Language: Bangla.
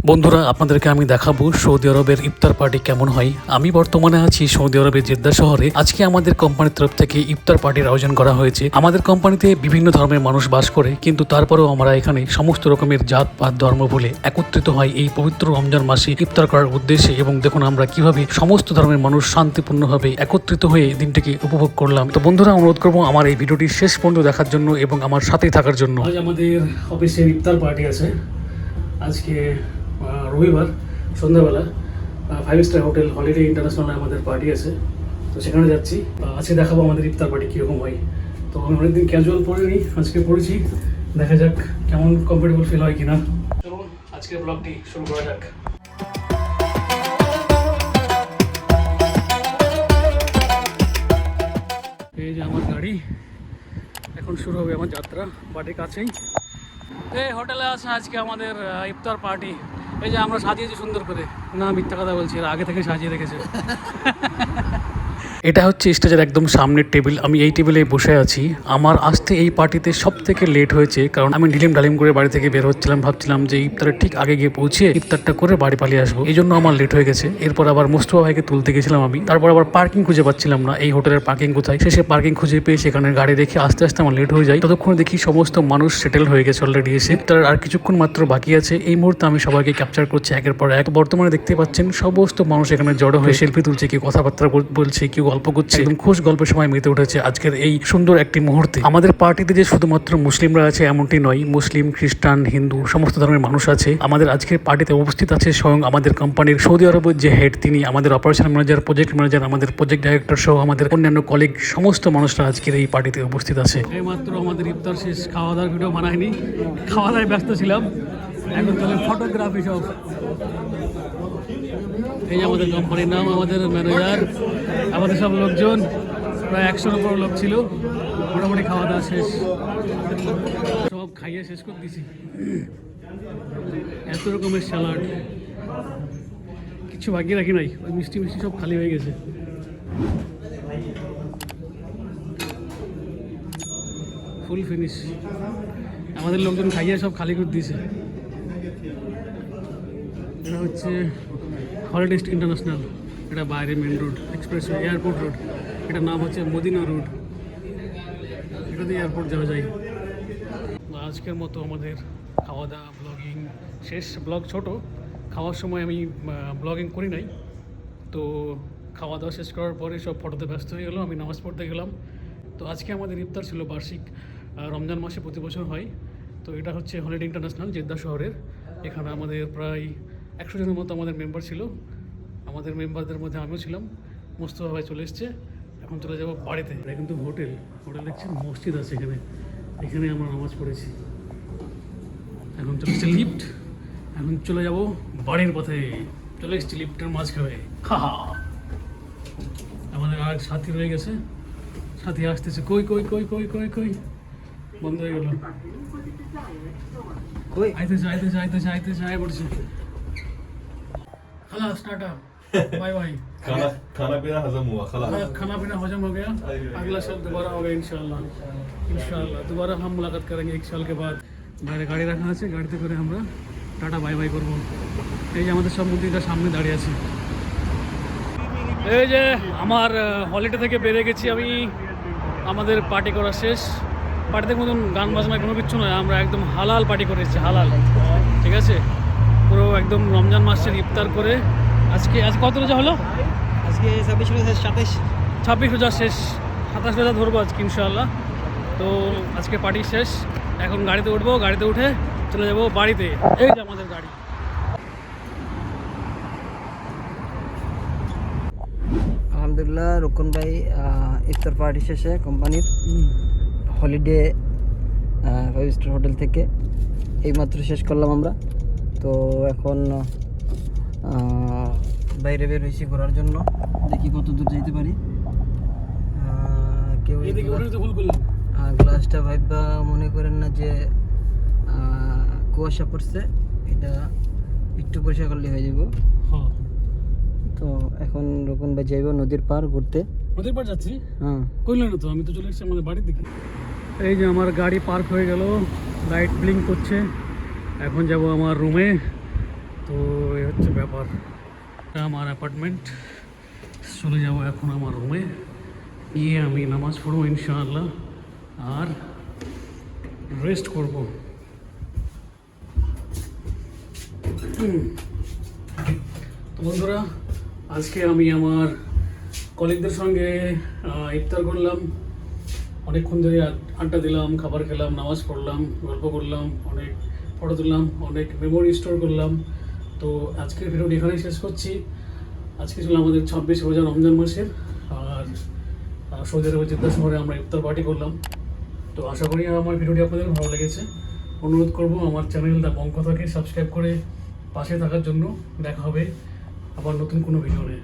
বন্ধুরা আপনাদেরকে আমি দেখাবো সৌদি আরবের ইফতার পার্টি কেমন হয়। আমি বর্তমানে আছি সৌদি আরবের জেদ্দা শহরে। আজকে আমাদের কোম্পানির তরফ থেকে ইফতার পার্টির আয়োজন করা হয়েছে। আমাদের কোম্পানিতে বিভিন্ন ধর্মের মানুষ বাস করে, কিন্তু তারপরেও আমরা এখানে সমস্ত রকমের জাত পাত ধর্ম ভুলে একত্রিত হয় এই পবিত্র রমজান মাসে ইফতার করার উদ্দেশ্যে। এবং দেখুন আমরা কিভাবে সমস্ত ধর্মের মানুষ শান্তিপূর্ণভাবে একত্রিত হয়ে দিনটিকে উপভোগ করলাম। তো বন্ধুরা, অনুরোধ করবো আমার এই ভিডিওটি শেষ পর্যন্ত দেখার জন্য এবং আমার সাথেই থাকার জন্য। আজ আমাদের অফিসের ইফতার পার্টি আছে। আজকে রবিবার সন্ধ্যাবেলা 5 স্টার হোটেল হলিডে ইন্টারন্যাশনালে আমাদের পার্টি আছে, তো সেখানে যাচ্ছি। আজকে দেখাবো আমাদের ইফতার পার্টি কীরকম হয়। তো আমি অনেকদিন ক্যাজুয়াল পরিনি, আজকে পড়েছি, দেখা যাক কেমন কমফোর্টেবল ফিল হয় কিনা। চলুন আজকের ব্লগটি শুরু করা যাক। এই যে আমার গাড়ি, এখন শুরু হবে আমার যাত্রা বাড়ির কাছেই। এই হোটেলে আছে আজকে আমাদের ইফতার পার্টি। এই যে আমরা সাজিয়েছি সুন্দর করে, না মিথ্যা কথা বলছি, এরা আগে থেকে সাজিয়ে রেখেছে। এটা হচ্ছে স্টেজের একদম সামনের টেবিল। আমি এই টেবিলে বসে আছি। আমার আসতে এই পার্টিতে সব থেকে লেট হয়েছে, কারণ আমি ঢিলিম করে বাড়ি থেকে বের হচ্ছিলাম, ভাবছিলাম যে ইফতারের ঠিক আগে গিয়ে পৌঁছে ইফতারটা করে বাড়ি পালিয়ে আসবো। এই জন্য আমার লেট হয়ে গেছে। এরপর আবার মোস্তফা ভাইকে তুলতে গেছিলাম আমি, তারপর আবার পার্কিং খুঁজে পাচ্ছিলাম না, এই হোটেলের পার্কিং কোথায়। শেষে পার্কিং খুঁজে পেয়ে সেখানে গাড়ি রেখে আস্তে আস্তে আমার লেট হয়ে যায়। ততক্ষণে দেখি সমস্ত মানুষ সেটেল হয়ে গেছে অলরেডি এসে। ইফতার আর কিছুক্ষণ মাত্র বাকি আছে। এই মুহূর্তে আমি সবাইকে ক্যাপচার করছি একের পর এক। বর্তমানে দেখতে পাচ্ছেন সমস্ত মানুষ এখানে জড়ো হয়ে সেলফি তুলছে, কেউ কথাবার্তা বলছে, কেউ গল্প করছে। একদম খুশ গল্পের সময় মেতে উঠেছে আজকের এই সুন্দর একটি মুহূর্তে। আমাদের পার্টিতে যে শুধুমাত্র মুসলিমরা আছে এমনটি নয়, মুসলিম, খ্রিস্টান, হিন্দু সমস্ত ধরনের মানুষ আছে। আমাদের আজকের পার্টিতে উপস্থিত আছে স্বয়ং আমাদের কোম্পানির সৌদি আরবের যে হেড তিনি, আমাদের অপারেশন ম্যানেজার, প্রজেক্ট ম্যানেজার, আমাদের প্রজেক্ট ডাইরেক্টর সহ আমাদের অন্যান্য কলিগ, সমস্ত মানুষরা আজকের এই পার্টিতে উপস্থিত আছে। এইমাত্র আমাদের ইফতার শেষ, খাওয়া দাওয়ার ভিডিও বানাইনি, খাওয়া দাওয়ায় ব্যস্ত ছিলাম। এখন চলে ফটোগ্রাফি সব। এই যে আমাদের কোম্পানির নাম, আমাদের ম্যানেজার, আমাদের সব লোকজন, প্রায় 100-এর উপর লোক ছিল। মোটামুটি খাওয়া দাওয়া শেষ, সব খাইয়ে শেষ করে দিছি। এত রকমের স্যালাড, কিছু বাকি রাখি নাই। ওই মিষ্টি সব খালি হয়ে গেছে। Full finish. আমাদের লোকজন খাইয়ে সব খালি করে দিয়েছে। এটা হচ্ছে হলিডে ইন্টারন্যাশনাল, এটা বাইরে main road, expressway, airport road. এটার নাম হচ্ছে মদিনা রোড, এটা দিয়ে এয়ারপোর্ট যাওয়া যায়। আজকের মতো আমাদের খাওয়া দাওয়া ব্লগিং শেষ। ব্লগ ছোট, খাওয়ার সময় আমি ব্লগিং করি নাই। তো খাওয়া দাওয়া শেষ করার পরে সব ফটোতে ব্যস্ত হয়ে গেলো, আমি নামাজ পড়তে গেলাম। তো আজকে আমাদের ইফতার ছিল বার্ষিক, রমজান মাসে প্রতি বছর হয়। তো এটা হচ্ছে হলিডে ইন্টারন্যাশনাল জেদ্দা শহরের। এখানে আমাদের প্রায় 100 জনের মতো আমাদের মেম্বার ছিল। আমাদের মেম্বারদের মধ্যে আমিও ছিলাম। মোস্তফা ভাই চলে এসছে। এখন চলে যাবো বাড়িতে। এটা কিন্তু হোটেল দেখছেন, মসজিদ আছে এখানে, এখানে আমরা নামাজ পড়েছি। এখন চলে এসছে লিফট, এখন চলে যাব বাড়ির পথে। চলে এসছি লিফটের মাঝখানে। আমাদের আর সাথী রয়ে গেছে, সাথী আসতেছে। কই কই কই কই কই কই বন্ধ হয়ে গেল। আইতে পড়ছে। خلاص टाटा बाय बाय। खाना पीना हजम हुआ, खाना पीना हजम हो गया। अगला साल दोबारा होगा इंशाल्लाह। दोबारा हम मुलाकात करेंगे 1 साल के बाद। বাইরে গাড়ি রাখা আছে, গাড়িতে করে আমরা টাটা বাই বাই করবো। এই যে আমাদের সব মন্দিরটা সামনে দাঁড়িয়ে আছে। এই যে আমার হলিডে থেকে বেরিয়ে গেছি আমি। আমাদের পার্টি করা শেষ। পার্টিতে মতন গান বাজনা কোনো কিছু নয়, আমরা একদম হালাল পার্টি করেছি, হালাল, ঠিক আছে। পুরো একদম রমজান মাসের ইফতার করে আজকে কত রোজা হলো? আজকে 26 রোজা, 26 রোজা শেষ, 27 রোজা ধরবো আজকে ইনশাআল্লাহ। তো আজকে পার্টি শেষ, এখন গাড়িতে উঠবো, গাড়িতে উঠে চলে যাবো বাড়িতে। এই যে আমাদের গাড়ি। আলহামদুলিল্লাহ, রুকন ভাই ইফতার পার্টি শেষে কোম্পানির হলিডে 5 স্টার হোটেল থেকে এইমাত্র শেষ করলাম আমরা। তো এখন বাইরে বের হয়েছি ঘোরার জন্য, দেখি কত দূর যাইতে পারি। কেউ গ্লাসটা ভাইবা মনে করেন না যে কুয়াশা পড়ছে, এটা একটু পরিষ্কার করলে হয়ে যাব। তো এখন রকম ভাই যাইব নদীর পার ঘুরতে। নদীর পার যাচ্ছি? হ্যাঁ, কইলেন না তো, আমি তো চলে এসেছি আমাদের বাড়ির দিকে। এই যে আমার গাড়ি পার্ক হয়ে গেল, লাইট ব্লিঙ্ক করছে। এখন যাব আমার রুমে। তো এই হচ্ছে ব্যাপার। এটা আমার অ্যাপার্টমেন্ট, চলে যাব এখন আমার রুমে, গিয়ে আমি নামাজ পড়বো ইনশাআল্লাহ আর রেস্ট করব। তো বন্ধুরা, আজকে আমি আমার কলিগদের সঙ্গে ইফতার করলাম, অনেকক্ষণ ধরে আড্ডা দিলাম, খাবার খেলাম, নামাজ পড়লাম, গল্প করলাম, অনেক ফটো তুললাম, অনেক মেমোরি স্টোর করলাম। তো আজকের ভিডিওটি এখানেই শেষ করছি। আজকে ছিল আমাদের 26 রোজা রমজান মাসের, আর সৌদি আরবের জেদ্দা শহরে আমরা ইফতার পার্টি করলাম। তো আশা করি আমার ভিডিওটি আপনাদের ভালো লেগেছে। অনুরোধ করব আমার চ্যানেল দ্য বঙ্কথাকে সাবস্ক্রাইব করে পাশে থাকার জন্য। দেখা হবে আবার নতুন কোনো ভিডিও নিয়ে।